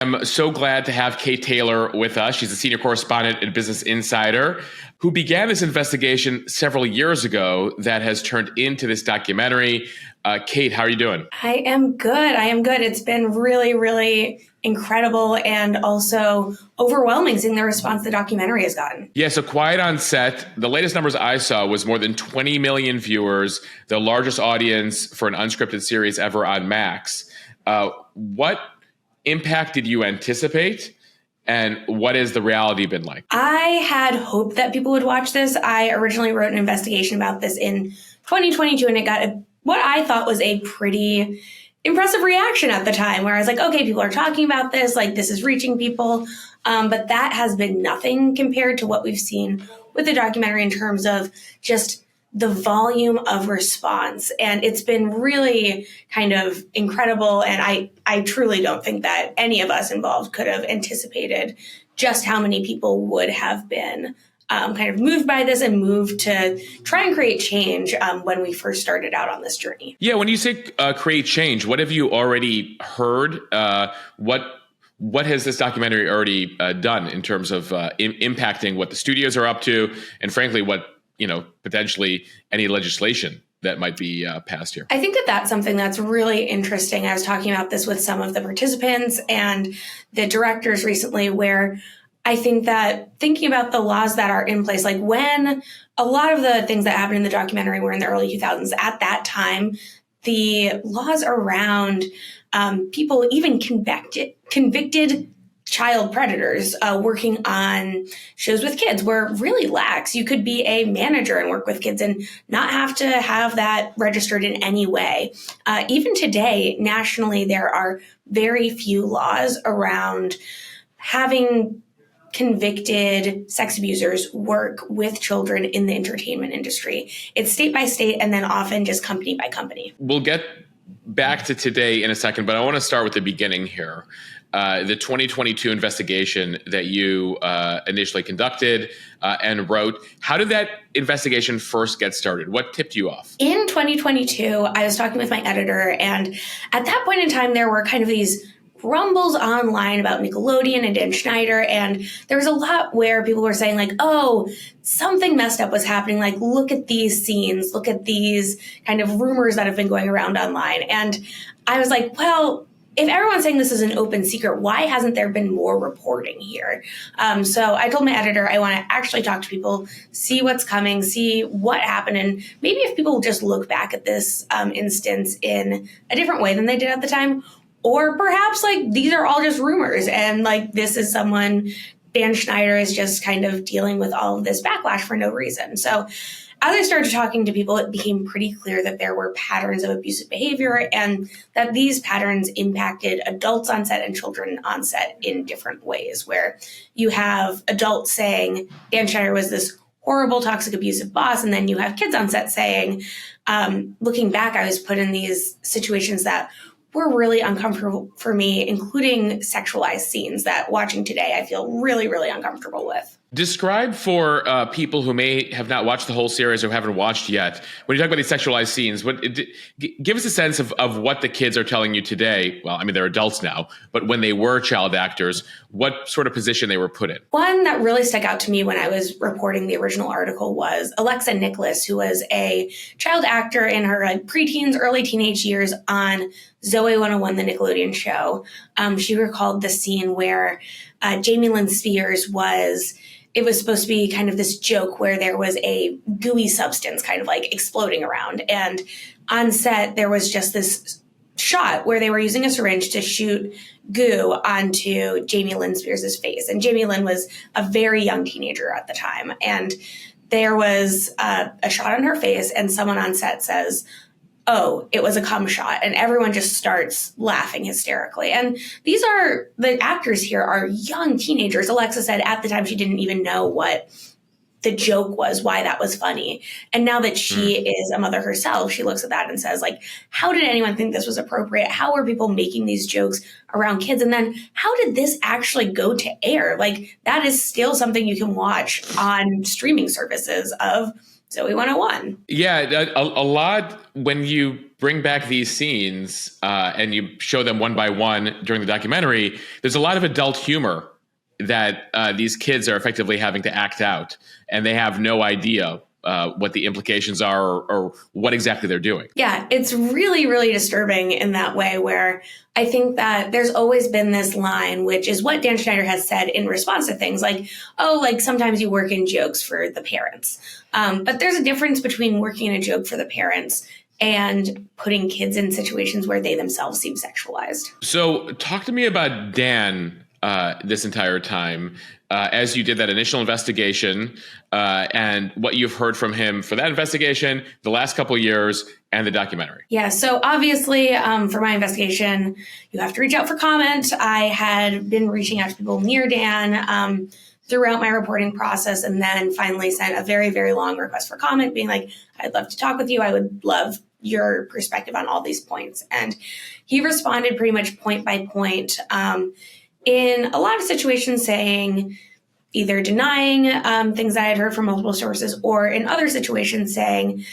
I'm so glad to have Kate Taylor with us. She's a senior correspondent at Business Insider who began this investigation several years ago that has turned into this documentary. Kate, how are you doing? I am good. It's been really, really incredible and also overwhelming seeing the response the documentary has gotten. Yeah, so Quiet on Set, the latest numbers I saw was more than 20 million viewers, the largest audience for an unscripted series ever on Max. What impact did you anticipate? And what has the reality been like? I had hoped that people would watch this. I originally wrote an investigation about this in 2022, and it got what I thought was a pretty impressive reaction at the time, where I was like, okay, people are talking about this, like this is reaching people. But that has been nothing compared to what we've seen with the documentary in terms of just the volume of response. And it's been really kind of incredible. And I truly don't think that any of us involved could have anticipated just how many people would have been kind of moved by this and moved to try and create change when we first started out on this journey. Yeah, when you say create change, what have you already heard? What has this documentary already done in terms of impacting what the studios are up to, and frankly, what potentially any legislation that might be passed here? I think that that's something that's really interesting. I was talking about this with some of the participants and the directors recently, where I think that thinking about the laws that are in place, like when a lot of the things that happened in the documentary were in the early 2000s, at that time, the laws around people, even convicted child predators working on shows with kids, were really lax. You could be a manager and work with kids and not have to have that registered in any way. Even today, nationally, there are very few laws around having convicted sex abusers work with children in the entertainment industry. It's state by state and then often just company by company. We'll get back to today in a second, but I want to start with the beginning here. The 2022 investigation that you initially conducted and wrote. How did that investigation first get started? What tipped you off? In 2022, I was talking with my editor, and at that point in time, there were kind of these rumbles online about Nickelodeon and Dan Schneider, and there was a lot where people were saying like, oh, something messed up was happening, like look at these scenes, look at these kind of rumors that have been going around online. And I was like, well, if everyone's saying this is an open secret, why hasn't there been more reporting here? So I told my editor I want to actually talk to people, see what's coming, see what happened, and maybe if people just look back at this instance in a different way than they did at the time. Or perhaps like these are all just rumors and like this is someone, Dan Schneider is just kind of dealing with all of this backlash for no reason. So as I started talking to people, it became pretty clear that there were patterns of abusive behavior and that these patterns impacted adults on set and children on set in different ways, where you have adults saying Dan Schneider was this horrible, toxic, abusive boss. And then you have kids on set saying, looking back, I was put in these situations that were really uncomfortable for me, including sexualized scenes that watching today, I feel really, really uncomfortable with. Describe for people who may have not watched the whole series or haven't watched yet, when you talk about these sexualized scenes, give us a sense of what the kids are telling you today. Well, I mean, they're adults now, but when they were child actors, what sort of position they were put in? One that really stuck out to me when I was reporting the original article was Alexa Nicholas, who was a child actor in her preteens, early teenage years on Zoe 101, the Nickelodeon show. She recalled the scene where Jamie Lynn Spears it was supposed to be kind of this joke where there was a gooey substance kind of like exploding around. And on set, there was just this shot where they were using a syringe to shoot goo onto Jamie Lynn Spears' face. And Jamie Lynn was a very young teenager at the time. And there was a shot on her face and someone on set says, oh, it was a cum shot. And everyone just starts laughing hysterically. And the actors here are young teenagers. Alexa said at the time she didn't even know what the joke was, why that was funny. And now that she is a mother herself, she looks at that and says, like, how did anyone think this was appropriate? How were people making these jokes around kids? And then how did this actually go to air? Like, that is still something you can watch on streaming services of Zoe 101. Yeah, a lot when you bring back these scenes and you show them one by one during the documentary, there's a lot of adult humor that these kids are effectively having to act out, and they have no idea what the implications are or what exactly they're doing. Yeah, it's really, really disturbing in that way, where I think that there's always been this line, which is what Dan Schneider has said in response to things like, oh, like sometimes you work in jokes for the parents. But there's a difference between working in a joke for the parents and putting kids in situations where they themselves seem sexualized. So talk to me about Dan this entire time, as you did that initial investigation and what you've heard from him for that investigation, the last couple of years, and the documentary. Yeah, so obviously for my investigation, you have to reach out for comment. I had been reaching out to people near Dan throughout my reporting process, and then finally sent a very, very long request for comment being like, I'd love to talk with you. I would love your perspective on all these points. And he responded pretty much point by point in a lot of situations, saying either denying things that I had heard from multiple sources, or in other situations saying,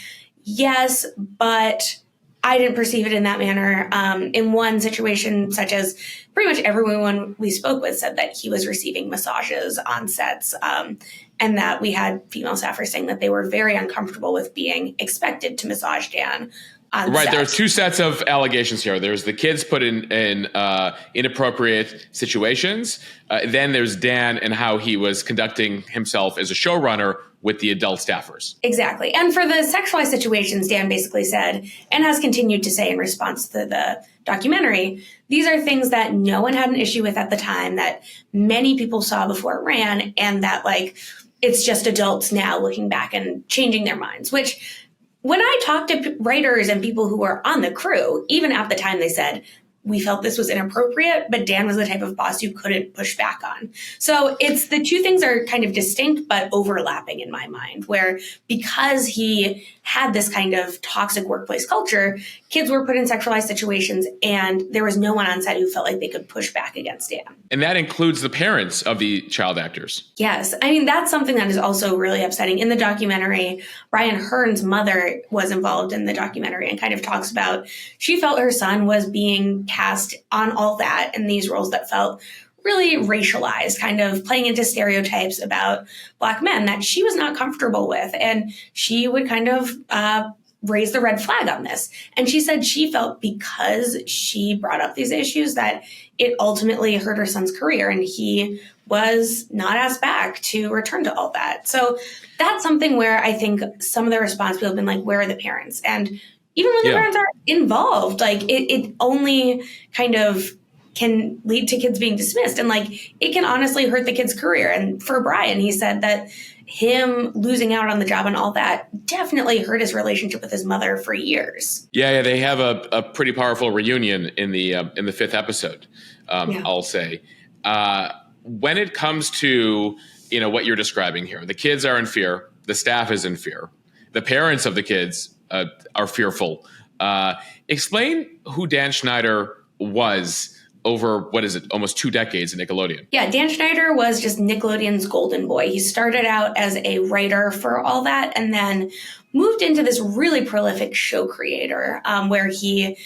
yes, but I didn't perceive it in that manner. In one situation, such as pretty much everyone we spoke with said that he was receiving massages on sets, and that we had female staffers saying that they were very uncomfortable with being expected to massage Dan. Right. There are two sets of allegations here. There's the kids put in inappropriate situations. Then there's Dan and how he was conducting himself as a showrunner with the adult staffers. Exactly. And for the sexualized situations, Dan basically said, and has continued to say in response to the documentary, these are things that no one had an issue with at the time, that many people saw before it ran, and that like it's just adults now looking back and changing their minds, which when I talked to writers and people who were on the crew, even at the time, they said, we felt this was inappropriate, but Dan was the type of boss you couldn't push back on. So it's the two things are kind of distinct, but overlapping in my mind, where because he had this kind of toxic workplace culture, kids were put in sexualized situations, and there was no one on set who felt like they could push back against Dan. And that includes the parents of the child actors. Yes. I mean, that's something that is also really upsetting. In the documentary, Brian Hearn's mother was involved in the documentary and kind of talks about, she felt her son was being cast on all that in these roles that felt really racialized, kind of playing into stereotypes about Black men that she was not comfortable with. And she would kind of raise the red flag on this. And she said she felt because she brought up these issues that it ultimately hurt her son's career, and he was not asked back to return to all that. So that's something where I think some of the response people have been like, where are the parents? And even when the parents are involved, like it only kind of can lead to kids being dismissed. And like, it can honestly hurt the kid's career. And for Brian, he said that him losing out on the job and all that definitely hurt his relationship with his mother for years. Yeah, they have a pretty powerful reunion in the fifth episode, I'll say. When it comes to, what you're describing here, the kids are in fear, the staff is in fear, the parents of the kids are fearful. Explain who Dan Schneider was over, almost 2 decades at Nickelodeon. Yeah, Dan Schneider was just Nickelodeon's golden boy. He started out as a writer for all that, and then moved into this really prolific show creator, where he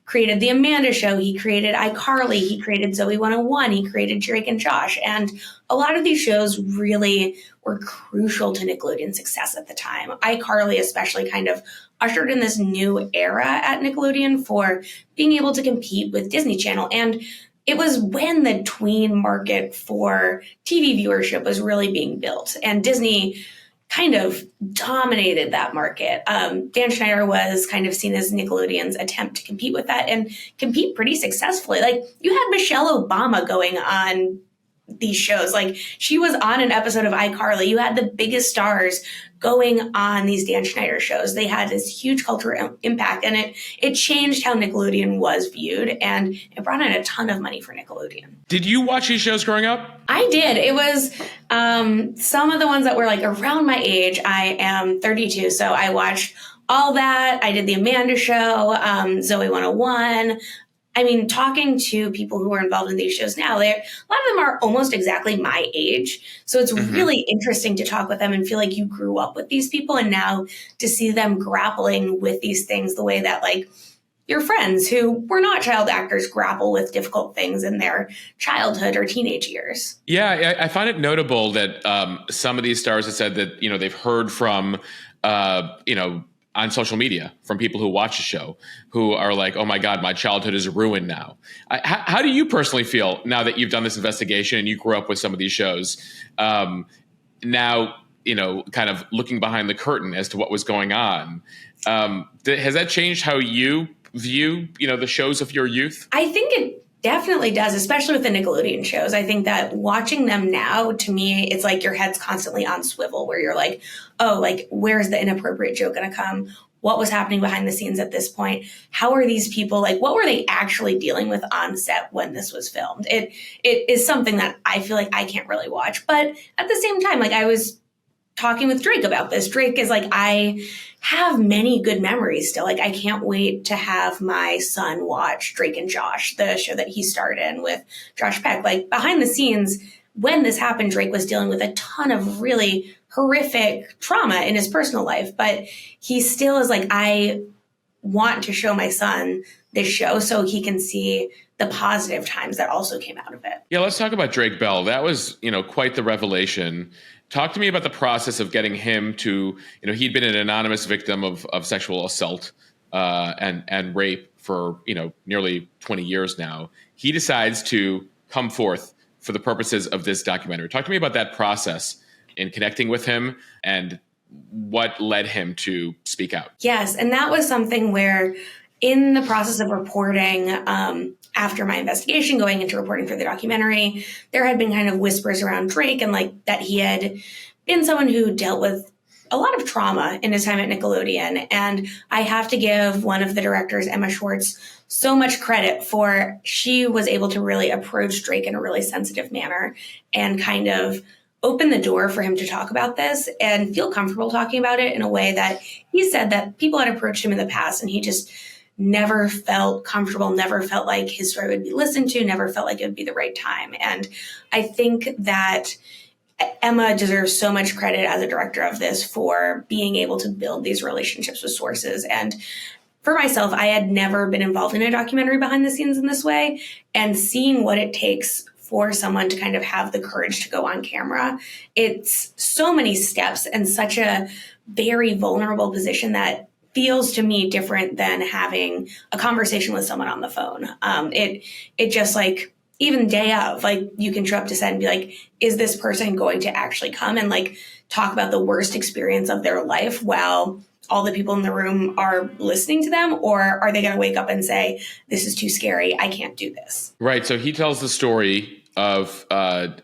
created The Amanda Show, he created iCarly, he created Zoe 101, he created Drake and Josh. And a lot of these shows really were crucial to Nickelodeon's success at the time. iCarly especially kind of ushered in this new era at Nickelodeon for being able to compete with Disney Channel. And it was when the tween market for TV viewership was really being built, and Disney kind of dominated that market. Dan Schneider was kind of seen as Nickelodeon's attempt to compete with that, and compete pretty successfully. Like, you had Michelle Obama going on these shows. Like, she was on an episode of iCarly. You had the biggest stars going on these Dan Schneider shows. They had this huge cultural impact, and it changed how Nickelodeon was viewed, and it brought in a ton of money for Nickelodeon. Did you watch these shows growing up? I did. It was some of the ones that were like around my age. I am 32, so I watched all that. I did The Amanda Show, Zoe 101, I mean, talking to people who are involved in these shows now, a lot of them are almost exactly my age. So it's really interesting to talk with them and feel like you grew up with these people. And now to see them grappling with these things the way that like your friends who were not child actors grapple with difficult things in their childhood or teenage years. Yeah, I find it notable that some of these stars have said that, they've heard from, on social media from people who watch the show who are like, oh my God, my childhood is ruined now. How do you personally feel now that you've done this investigation and you grew up with some of these shows? Now, kind of looking behind the curtain as to what was going on. Has that changed how you view, the shows of your youth? I think it definitely does, especially with the Nickelodeon shows. I think that watching them now, to me, it's like your head's constantly on swivel where you're like, oh, like, where's the inappropriate joke going to come? What was happening behind the scenes at this point? How are these people, like, what were they actually dealing with on set when this was filmed? It is something that I feel like I can't really watch. But at the same time, like, I was talking with Drake about this. Drake is like, I have many good memories still. Like, I can't wait to have my son watch Drake and Josh, the show that he starred in with Josh Peck. Like, behind the scenes, when this happened, Drake was dealing with a ton of really horrific trauma in his personal life. But he still is like, I want to show my son this show so he can see the positive times that also came out of it. Yeah, let's talk about Drake Bell. That was, quite the revelation. Talk to me about the process of getting him to, he'd been an anonymous victim of sexual assault and rape for, nearly 20 years now. He decides to come forth for the purposes of this documentary. Talk to me about that process in connecting with him and what led him to speak out. Yes, and that was something where in the process of reporting, after my investigation, going into reporting for the documentary, there had been kind of whispers around Drake and like that he had been someone who dealt with a lot of trauma in his time at Nickelodeon. And I have to give one of the directors, Emma Schwartz, so much credit for she was able to really approach Drake in a really sensitive manner and kind of open the door for him to talk about this and feel comfortable talking about it in a way that he said that people had approached him in the past and he just never felt comfortable, never felt like his story would be listened to, never felt like it would be the right time. And I think that Emma deserves so much credit as a director of this for being able to build these relationships with sources. And for myself, I had never been involved in a documentary behind the scenes in this way, and seeing what it takes for someone to kind of have the courage to go on camera. It's so many steps and such a very vulnerable position that feels to me different than having a conversation with someone on the phone. It just like, even day of, like, you can show up to set and be like, is this person going to actually come and like talk about the worst experience of their life while all the people in the room are listening to them? Or are they going to wake up and say, this is too scary, I can't do this? Right. So he tells the story of,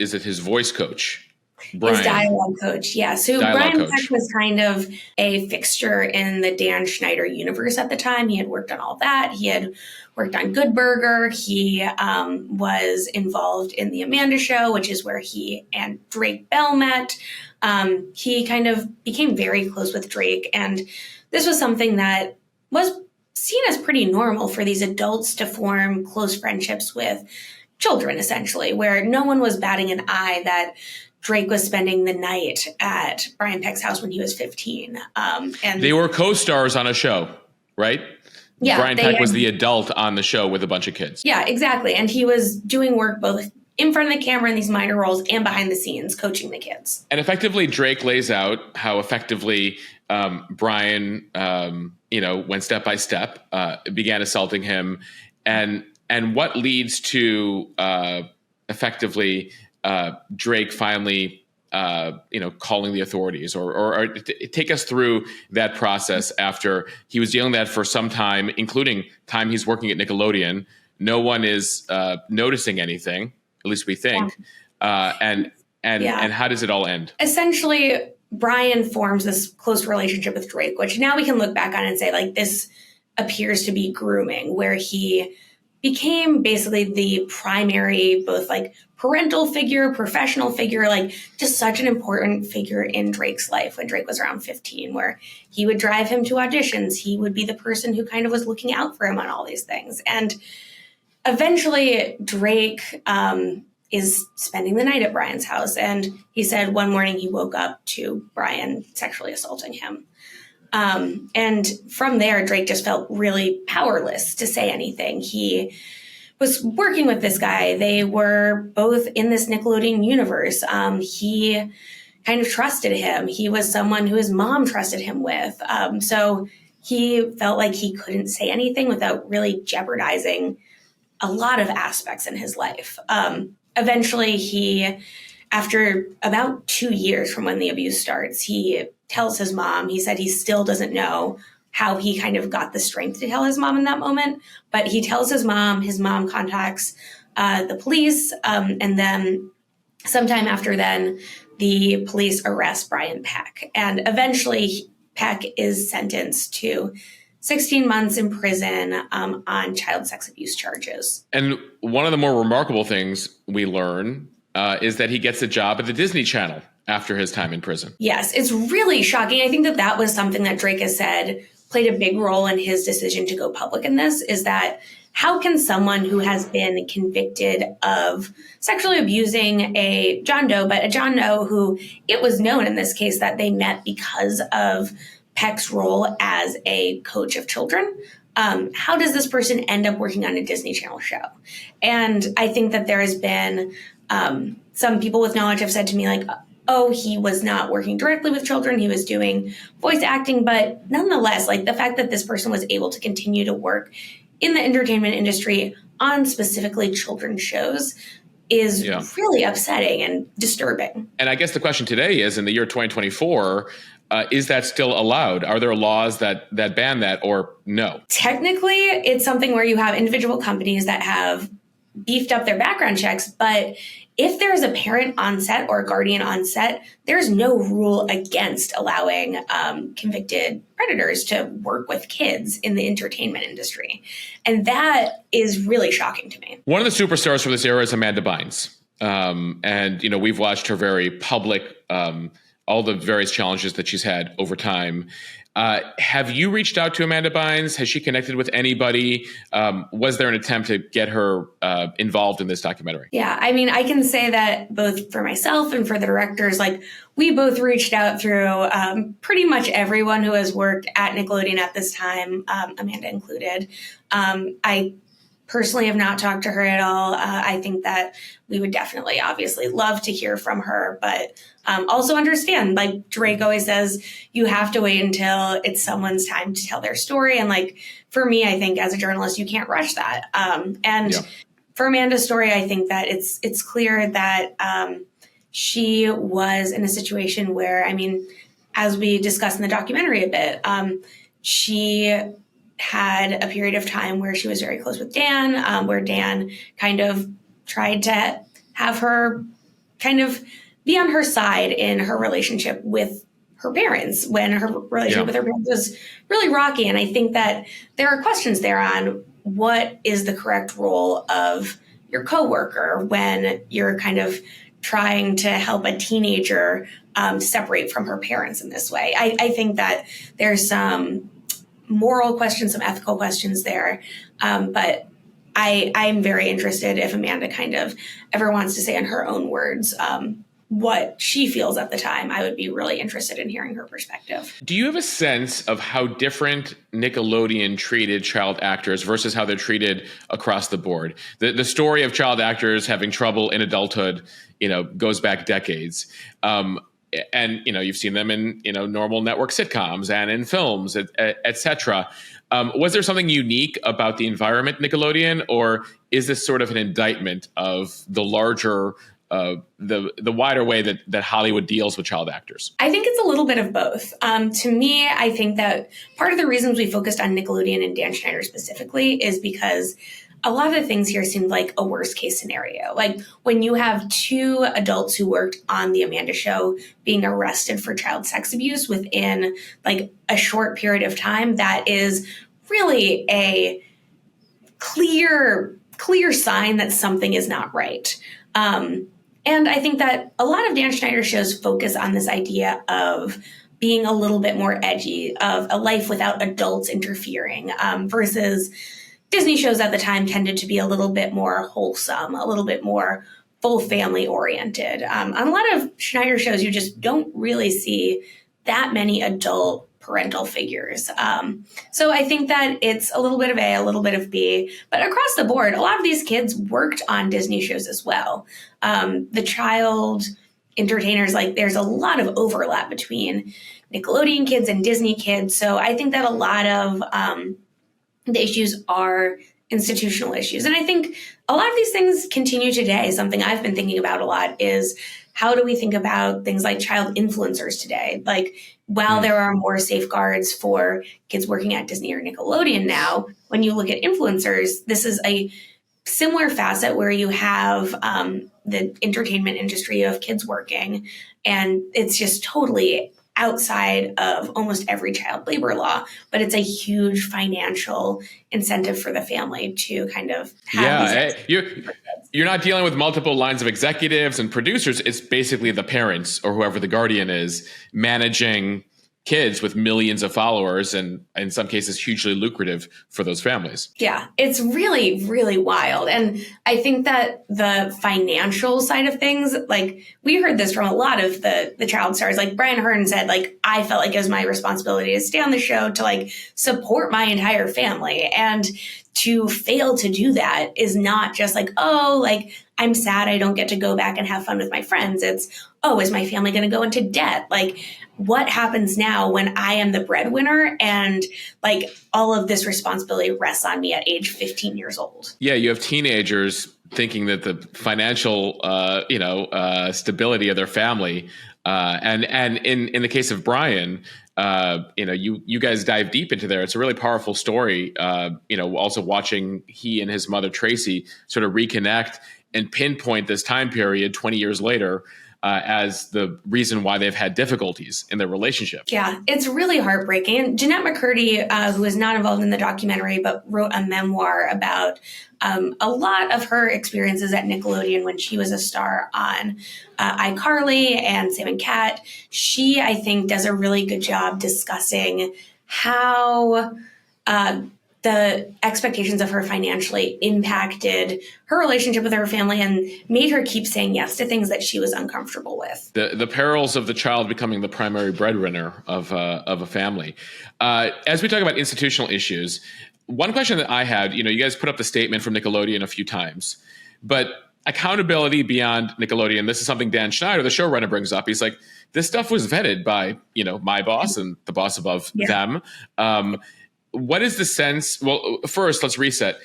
is it his voice coach? Brian. His dialogue coach, yeah. So Brian Peck was kind of a fixture in the Dan Schneider universe at the time. He had worked on all that. He had worked on Good Burger. He was involved in The Amanda Show, which is where he and Drake Bell met. He kind of became very close with Drake. And this was something that was seen as pretty normal for these adults to form close friendships with children, essentially, where no one was batting an eye that Drake was spending the night at Brian Peck's house when he was 15. And they were co-stars on a show, right? Yeah. Brian Peck was the adult on the show with a bunch of kids. Yeah, exactly. And he was doing work both in front of the camera in these minor roles and behind the scenes coaching the kids. And effectively, Drake lays out how effectively Brian, went step by step, began assaulting him, and what leads to effectively Drake finally, calling the authorities, or take us through that process after he was dealing with that for some time, including time he's working at Nickelodeon. No one is noticing anything, at least we think. Yeah. And how does it all end? Essentially, Brian forms this close relationship with Drake, which now we can look back on and say, like, this appears to be grooming, where he became basically the primary, both like parental figure, professional figure, like just such an important figure in Drake's life when Drake was around 15, where he would drive him to auditions. He would be the person who kind of was looking out for him on all these things. And eventually, Drake is spending the night at Brian's house. And he said one morning he woke up to Brian sexually assaulting him. And from there, Drake just felt really powerless to say anything. He was working with this guy. They were both in this Nickelodeon universe. He kind of trusted him. He was someone who his mom trusted him with. So he felt like he couldn't say anything without really jeopardizing a lot of aspects in his life. Eventually, he, after about 2 years from when the abuse starts, he tells his mom. He said he still doesn't know how he kind of got the strength to tell his mom in that moment, but he tells his mom contacts the police, and then sometime after then, the police arrest Brian Peck. And eventually, Peck is sentenced to 16 months in prison on child sex abuse charges. And one of the more remarkable things we learn is that he gets a job at the Disney Channel after his time in prison. Yes, it's really shocking. I think that was something that Drake has said played a big role in his decision to go public in this, is that how can someone who has been convicted of sexually abusing a John Doe, but a John Doe who it was known in this case that they met because of Peck's role as a coach of children, how does this person end up working on a Disney Channel show? And I think that there has been some people with knowledge have said to me, like, oh, he was not working directly with children. He was doing voice acting. But nonetheless, like the fact that this person was able to continue to work in the entertainment industry on specifically children's shows is really upsetting and disturbing. And I guess the question today is, in the year 2024, is that still allowed? Are there laws that ban that, or no? Technically, it's something where you have individual companies that have beefed up their background checks, but if there is a parent on set or a guardian on set, there's no rule against allowing convicted predators to work with kids in the entertainment industry. And that is really shocking to me. One of the superstars for this era is Amanda Bynes. And, you know, we've watched her very public, all the various challenges that she's had over time. Have you reached out to Amanda Bynes? Has she connected with anybody? Was there an attempt to get her involved in this documentary? Yeah, I mean, I can say that both for myself and for the directors, like we both reached out through pretty much everyone who has worked at Nickelodeon at this time, Amanda included. I personally have not talked to her at all. I think that we would definitely, obviously, love to hear from her, but also understand, like Drake always says, you have to wait until it's someone's time to tell their story. And like, for me, I think as a journalist, you can't rush that. For Amanda's story, I think that it's clear that she was in a situation where, I mean, as we discussed in the documentary a bit, she had a period of time where she was very close with Dan, where Dan kind of tried to have her kind of be on her side in her relationship with her parents when her relationship with her parents was really rocky. And I think that there are questions there on what is the correct role of your coworker when you're kind of trying to help a teenager separate from her parents in this way. I think that there's some moral questions, some ethical questions there. But I'm very interested if Amanda kind of ever wants to say in her own words what she feels at the time. I would be really interested in hearing her perspective. Do you have a sense of how different Nickelodeon treated child actors versus how they're treated across the board? The story of child actors having trouble in adulthood, you know, goes back decades. And, you know, you've seen them in, you know, normal network sitcoms and in films, et cetera. Was there something unique about the environment Nickelodeon, or is this sort of an indictment of the larger, the wider way that Hollywood deals with child actors? I think it's a little bit of both. To me, I think that part of the reasons we focused on Nickelodeon and Dan Schneider specifically is because a lot of the things here seemed like a worst case scenario. Like when you have two adults who worked on the Amanda Show being arrested for child sex abuse within like a short period of time, that is really a clear sign that something is not right. And I think that a lot of Dan Schneider shows focus on this idea of being a little bit more edgy, of a life without adults interfering, versus Disney shows at the time tended to be a little bit more wholesome, a little bit more full family oriented. On a lot of Schneider shows, you just don't really see that many adult parental figures. So I think that it's a little bit of A, a little bit of B, but across the board, a lot of these kids worked on Disney shows as well. The child entertainers, like there's a lot of overlap between Nickelodeon kids and Disney kids. So I think that a lot of the issues are institutional issues. And I think a lot of these things continue today. Something I've been thinking about a lot is how do we think about things like child influencers today? Like, while there are more safeguards for kids working at Disney or Nickelodeon now, when you look at influencers, this is a similar facet where you have the entertainment industry of kids working, and it's just totally outside of almost every child labor law, but it's a huge financial incentive for the family to kind of have you're not dealing with multiple lines of executives and producers. It's basically the parents or whoever the guardian is managing kids with millions of followers, and in some cases hugely lucrative for those families. Yeah, it's really, really wild. And I think that the financial side of things, like we heard this from a lot of the child stars, like Brian Hearn said, like, I felt like it was my responsibility to stay on the show to like support my entire family. And to fail to do that is not just like, oh, like I'm sad I don't get to go back and have fun with my friends. It's, oh, is my family going to go into debt? Like, what happens now when I am the breadwinner and like all of this responsibility rests on me at age 15 years old? Yeah, you have teenagers thinking that the financial, stability of their family, and in the case of Brian, you guys dive deep into there. It's a really powerful story. Also watching he and his mother Tracy sort of reconnect and pinpoint this time period 20 years later as the reason why they've had difficulties in their relationship. Yeah, it's really heartbreaking. And Jeanette McCurdy, who is not involved in the documentary, but wrote a memoir about a lot of her experiences at Nickelodeon when she was a star on iCarly and Sam and Cat. She, I think, does a really good job discussing how the expectations of her financially impacted her relationship with her family and made her keep saying yes to things that she was uncomfortable with. The perils of the child becoming the primary breadwinner of a family. As we talk about institutional issues, one question that I had, you guys put up the statement from Nickelodeon a few times, but accountability beyond Nickelodeon, this is something Dan Schneider, the showrunner, brings up. He's like, this stuff was vetted by, my boss and the boss above them. What is the sense? Well, first, let's reset.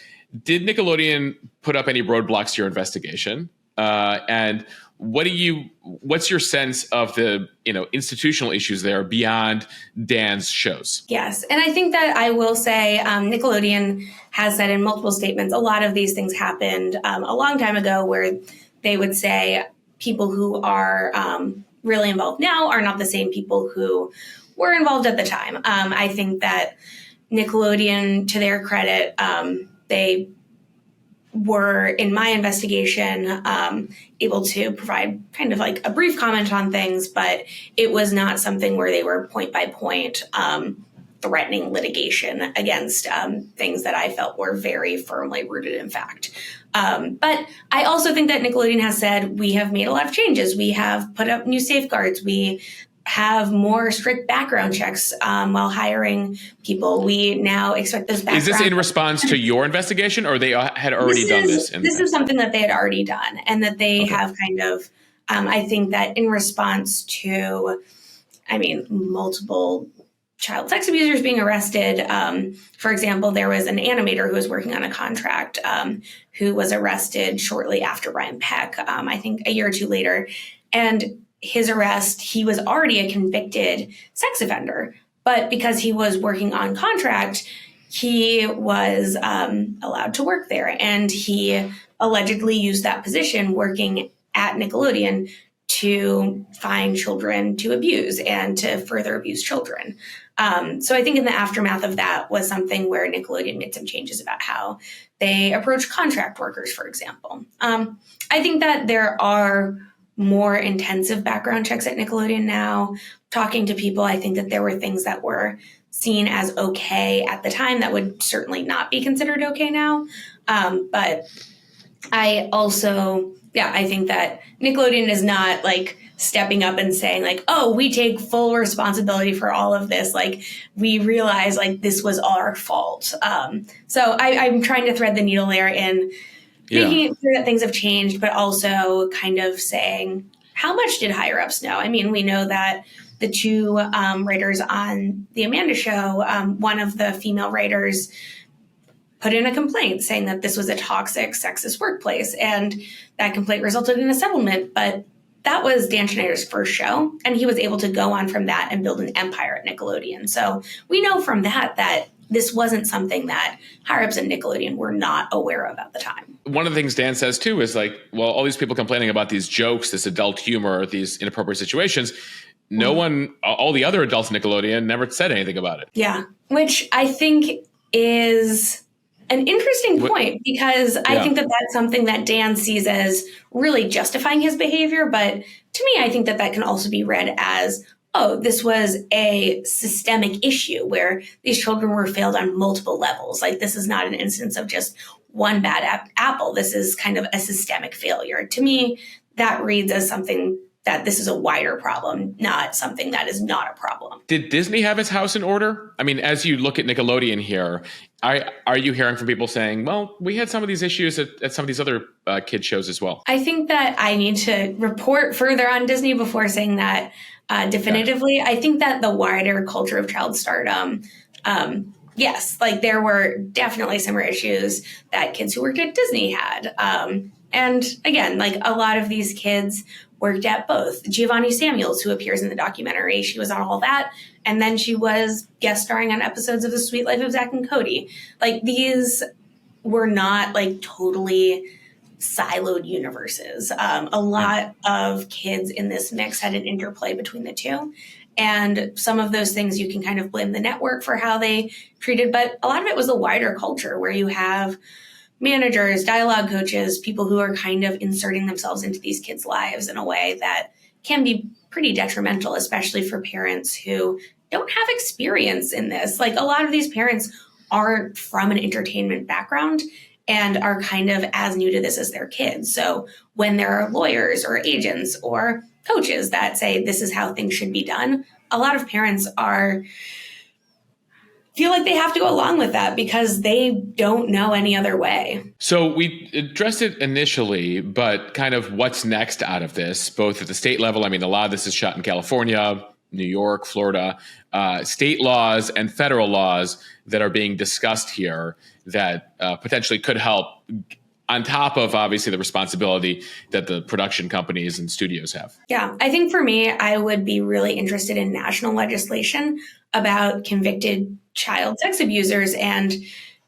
Did Nickelodeon put up any roadblocks to your investigation? And what's your sense of the, institutional issues there beyond Dan's shows? Yes. And I think that I will say Nickelodeon has said in multiple statements, a lot of these things happened a long time ago where they would say people who are really involved now are not the same people who were involved at the time. I think that Nickelodeon, to their credit, they were, in my investigation, able to provide kind of like a brief comment on things, but it was not something where they were point by point threatening litigation against things that I felt were very firmly rooted in fact. But I also think that Nickelodeon has said, we have made a lot of changes. We have put up new safeguards. We have more strict background checks while hiring people. We now expect those background. Is this in response to your investigation, or they had already done this? This is something that they had already done, and that they have kind of, I think that in response to, multiple child sex abusers being arrested. For example, there was an animator who was working on a contract who was arrested shortly after Brian Peck, I think a year or two later. And his arrest, he was already a convicted sex offender, but because he was working on contract, he was allowed to work there. And he allegedly used that position working at Nickelodeon to find children to abuse and to further abuse children. So I think in the aftermath of that was something where Nickelodeon made some changes about how they approach contract workers, for example. I think that there are more intensive background checks at Nickelodeon now. Talking to people, I think that there were things that were seen as okay at the time that would certainly not be considered okay now. But I also, I think that Nickelodeon is not like stepping up and saying like, oh, we take full responsibility for all of this. Like we realize like this was our fault. So I'm trying to thread the needle there in making it clear that things have changed, but also kind of saying how much did higher ups know? I mean, we know that the two writers on the Amanda Show, one of the female writers put in a complaint saying that this was a toxic, sexist workplace. And that complaint resulted in a settlement. But that was Dan Schneider's first show. And he was able to go on from that and build an empire at Nickelodeon. So we know from that this wasn't something that higher-ups at Nickelodeon were not aware of at the time. One of the things Dan says, too, is like, well, all these people complaining about these jokes, this adult humor, these inappropriate situations, no one, all the other adults in Nickelodeon never said anything about it. Yeah, which I think is an interesting point, because I think that that's something that Dan sees as really justifying his behavior. But to me, I think that that can also be read as, oh, this was a systemic issue where these children were failed on multiple levels. Like this is not an instance of just one bad apple. This is kind of a systemic failure. To me, that reads as something that this is a wider problem, not something that is not a problem. Did Disney have its house in order? I mean, as you look at Nickelodeon here, are you hearing from people saying, well, we had some of these issues at some of these other kid shows as well? I think that I need to report further on Disney before saying that definitively. I think that the wider culture of child stardom, yes, like there were definitely similar issues that kids who worked at Disney had. And again, like a lot of these kids worked at both. Giovanni Samuels, who appears in the documentary, she was on all that. And then she was guest starring on episodes of The Sweet Life of Zack and Cody. Like these were not like totally siloed universes. A lot of kids in this mix had an interplay between the two. And some of those things you can kind of blame the network for how they treated, but a lot of it was the wider culture where you have managers, dialogue coaches, people who are kind of inserting themselves into these kids' lives in a way that can be pretty detrimental, especially for parents who don't have experience in this. Like a lot of these parents aren't from an entertainment background and are kind of as new to this as their kids. So when there are lawyers or agents or coaches that say this is how things should be done, a lot of parents feel like they have to go along with that because they don't know any other way. So we addressed it initially, but kind of what's next out of this, both at the state level. I mean, a lot of this is shot in California, New York, Florida, state laws and federal laws that are being discussed here that potentially could help on top of obviously the responsibility that the production companies and studios have. Yeah, I think for me, I would be really interested in national legislation about convicted child sex abusers and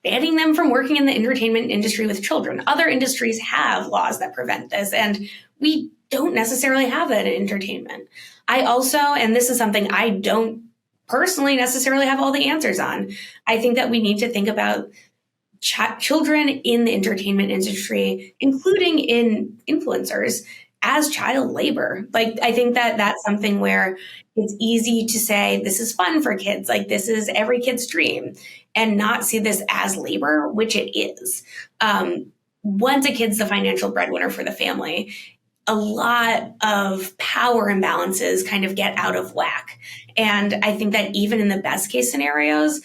banning them from working in the entertainment industry with children. Other industries have laws that prevent this, and we don't necessarily have that in entertainment. I also, and this is something I don't personally necessarily have all the answers on, I think that we need to think about children in the entertainment industry, including in influencers, as child labor. Like, I think that that's something where it's easy to say, this is fun for kids. Like, this is every kid's dream, and not see this as labor, which it is. Once a kid's the financial breadwinner for the family, a lot of power imbalances kind of get out of whack. And I think that even in the best case scenarios,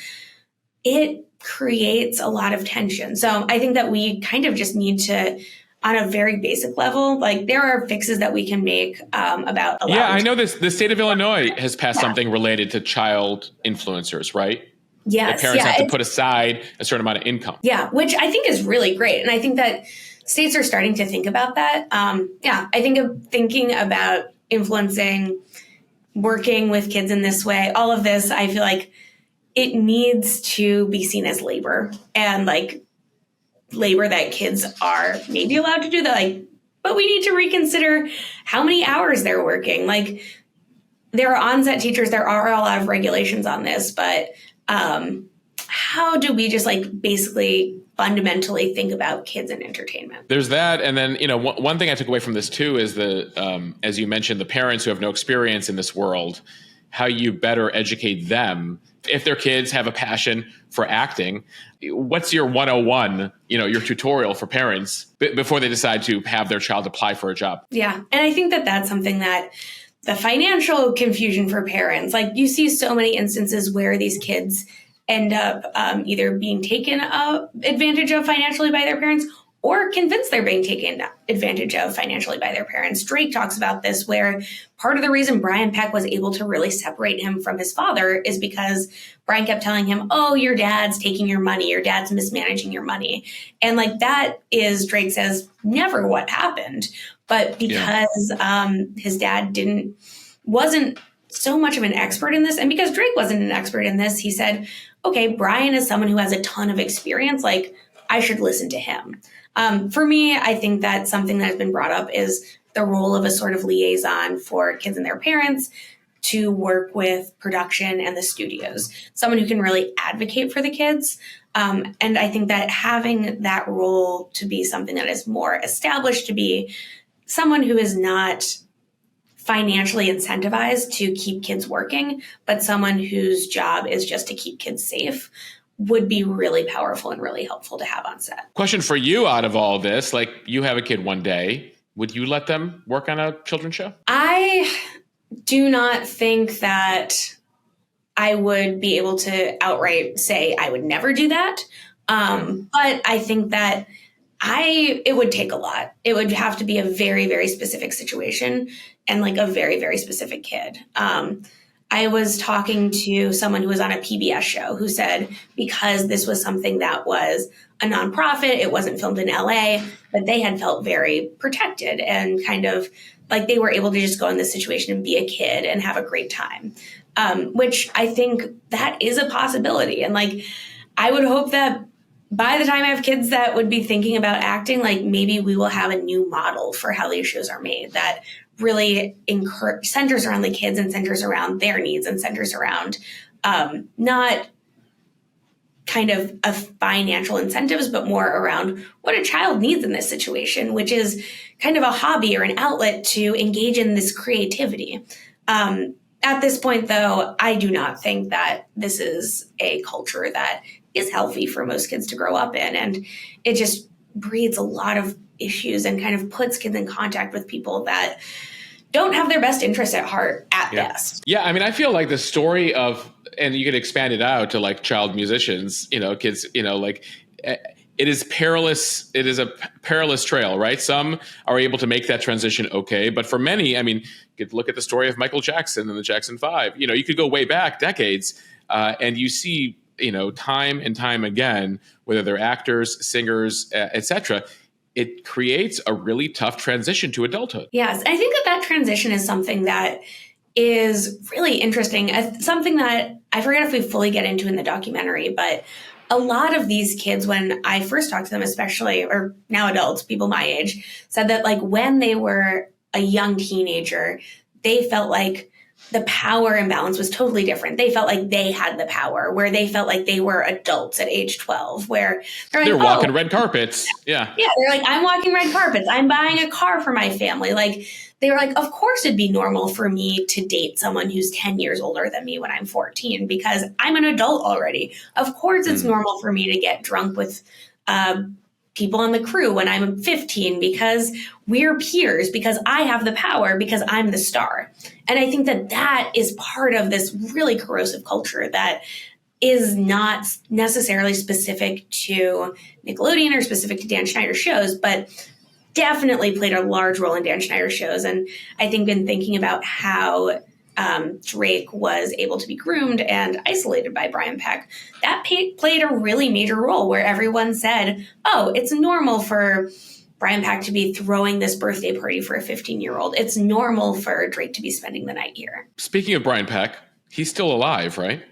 it creates a lot of tension. So I think that we kind of just need to, on a very basic level, like there are fixes that we can make about. Yeah, I know this. The state of Illinois has passed something related to child influencers, right? Yes. The parents have to put aside a certain amount of income. Yeah, which I think is really great. And I think that states are starting to think about that. I think of thinking about influencing, working with kids in this way, all of this, I feel like it needs to be seen as labor, and like labor that kids are maybe allowed to do that. Like, but we need to reconsider how many hours they're working. Like, there are on-set teachers, there are a lot of regulations on this, but how do we just like basically fundamentally think about kids and entertainment? There's that. And then, one thing I took away from this too is as you mentioned, the parents who have no experience in this world, how you better educate them if their kids have a passion for acting, what's your 101, your tutorial for parents before they decide to have their child apply for a job? Yeah. And I think that that's something that the financial confusion for parents, like you see so many instances where these kids end up either being taken advantage of financially by their parents or convinced they're being taken advantage of financially by their parents. Drake talks about this, where part of the reason Brian Peck was able to really separate him from his father is because Brian kept telling him, oh, your dad's taking your money, your dad's mismanaging your money. And like that is, Drake says, never what happened. But because his dad wasn't so much of an expert in this, and because Drake wasn't an expert in this, he said, okay, Brian is someone who has a ton of experience, like I should listen to him. For me, I think that something that has been brought up is the role of a sort of liaison for kids and their parents to work with production and the studios, someone who can really advocate for the kids. And I think that having that role to be something that is more established, to be someone who is not financially incentivized to keep kids working, but someone whose job is just to keep kids safe, would be really powerful and really helpful to have on set. Question for you out of all this, like you have a kid one day, would you let them work on a children's show? I do not think that I would be able to outright say I would never do that. But I think that it would take a lot. It would have to be a very, very specific situation and like a very, very specific kid. I was talking to someone who was on a PBS show who said because this was something that was a nonprofit, it wasn't filmed in LA, but they had felt very protected and kind of like they were able to just go in this situation and be a kid and have a great time, which I think that is a possibility. And like, I would hope that by the time I have kids that would be thinking about acting, like maybe we will have a new model for how these shows are made that really centers around the kids and centers around their needs and centers around not kind of a financial incentives, but more around what a child needs in this situation, which is kind of a hobby or an outlet to engage in this creativity. At this point, though, I do not think that this is a culture that is healthy for most kids to grow up in. And it just breeds a lot of issues and kind of puts kids in contact with people that don't have their best interests at heart at best. Yeah, I mean, I feel like the story of, and you could expand it out to like child musicians, kids, like it is perilous. It is a perilous trail, right? Some are able to make that transition okay. But for many, I mean, you could look at the story of Michael Jackson and the Jackson 5. You could go way back decades and you see, time and time again, whether they're actors, singers, etc., it creates a really tough transition to adulthood. Yes, I think that transition is something that is really interesting. Something that I forget if we fully get into in the documentary, but a lot of these kids, when I first talked to them, especially, or now adults, people my age, said that like when they were a young teenager, they felt like the power imbalance was totally different. They felt like they had the power, where they felt like they were adults at age 12, where they're walking red carpets. Yeah. Yeah. They're like, I'm walking red carpets. I'm buying a car for my family. Like they were like, of course it'd be normal for me to date someone who's 10 years older than me when I'm 14 because I'm an adult already. Of course it's normal for me to get drunk with, people on the crew when I'm 15 because we're peers, because I have the power, because I'm the star. And I think that that is part of this really corrosive culture that is not necessarily specific to Nickelodeon or specific to Dan Schneider shows, but definitely played a large role in Dan Schneider shows. And I think in thinking about how Drake was able to be groomed and isolated by Brian Peck, that played a really major role where everyone said, oh, it's normal for Brian Peck to be throwing this birthday party for a 15-year-old. It's normal for Drake to be spending the night here. Speaking of Brian Peck, he's still alive, right?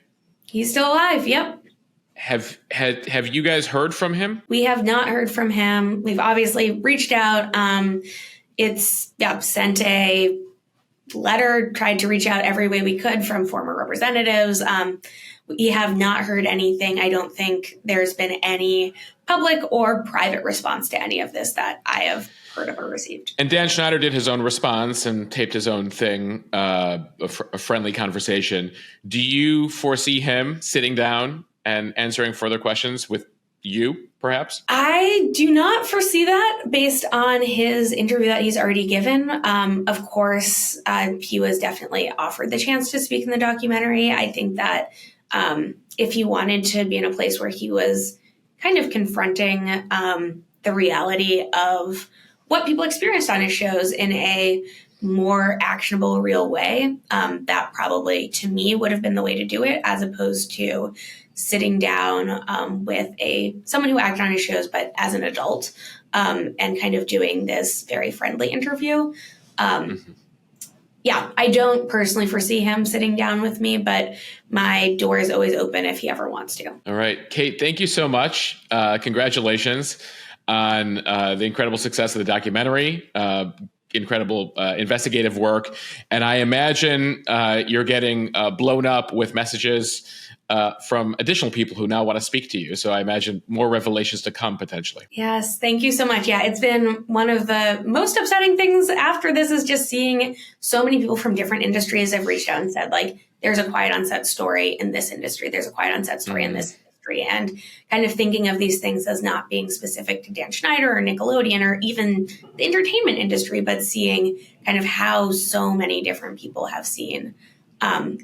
He's still alive, yep. Have you guys heard from him? We have not heard from him. We've obviously reached out. Sent a letter, tried to reach out every way we could from former representatives. We have not heard anything. I don't think there's been any public or private response to any of this that I have heard of or received. And Dan Schneider did his own response and taped his own thing, a friendly conversation. Do you foresee him sitting down and answering further questions with you, perhaps? I do not foresee that based on his interview that he's already given. Of course, he was definitely offered the chance to speak in the documentary. I think that if he wanted to be in a place where he was kind of confronting the reality of what people experienced on his shows in a more actionable, real way, that probably, to me, would have been the way to do it, as opposed to sitting down with someone who acted on his shows, but as an adult, and kind of doing this very friendly interview. Yeah, I don't personally foresee him sitting down with me, but my door is always open if he ever wants to. All right. Kate, thank you so much. Congratulations on the incredible success of the documentary. Incredible investigative work. And I imagine you're getting blown up with messages from additional people who now want to speak to you. So I imagine more revelations to come potentially. Yes, thank you so much. Yeah, it's been one of the most upsetting things after this is just seeing so many people from different industries have reached out and said, like, there's a quiet on set story in this industry. There's a quiet on set story in this industry. And kind of thinking of these things as not being specific to Dan Schneider or Nickelodeon or even the entertainment industry, but seeing kind of how so many different people have seen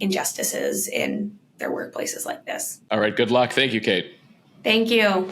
injustices in their workplaces like this. All right. Good luck. Thank you, Kate. Thank you.